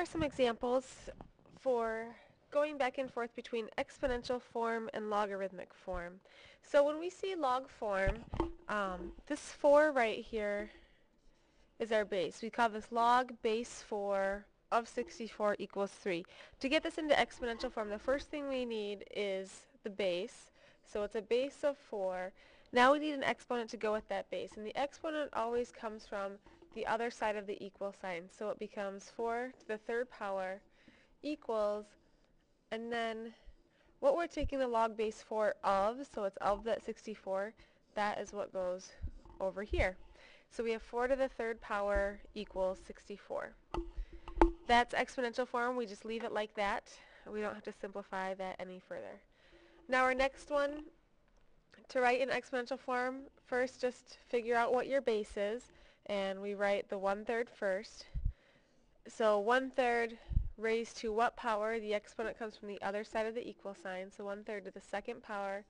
are some examples for going back and forth between exponential form and logarithmic form. So when we see log form, this 4 right here is our base. We call this log base 4 of 64 equals 3. To get this into exponential form, the first thing we need is the base. So it's a base of 4. Now we need an exponent to go with that base. And the exponent always comes from the other side of the equal sign. So it becomes 4 to the third power equals, and then what we're taking the log base 4 of, so it's of that 64, that is what goes over here. So we have 4 to the third power equals 64. That's exponential form. We just leave it like that. We don't have to simplify that any further. Now our next one, to write in exponential form, first just figure out what your base is, and we write the 1/3 first. So 1/3 raised to what power? The exponent comes from the other side of the equal sign, so 1/3 to the second power,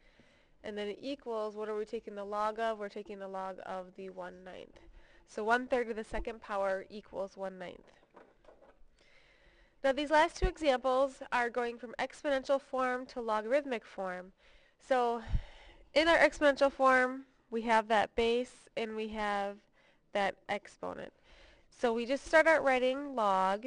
and then it equals, what are we taking the log of? We're taking the log of the 1/9. So 1/3 to the second power equals 1/9. Now these last two examples are going from exponential form to logarithmic form. So in our exponential form, we have that base and we have that exponent. So we just start out writing log,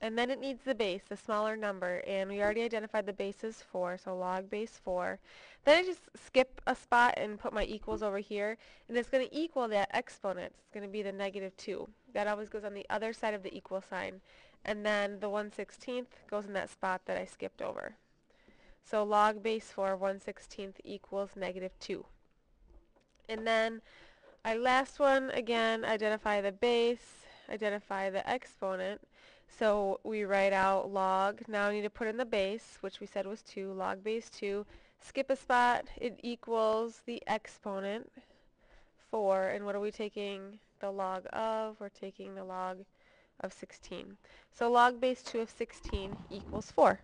and then it needs the base, the smaller number, and we already identified the base as 4, so log base 4. Then I just skip a spot and put my equals over here, and it's going to equal that exponent. It's going to be the -2. That always goes on the other side of the equal sign. And then the 1/16 goes in that spot that I skipped over. So log base 4 1/16 equals -2. And then our last one, again, identify the base, identify the exponent. So we write out log, now I need to put in the base, which we said was 2, log base 2, skip a spot, it equals the exponent, 4, and what are we taking the log of? We're taking the log of 16. So log base 2 of 16 equals 4.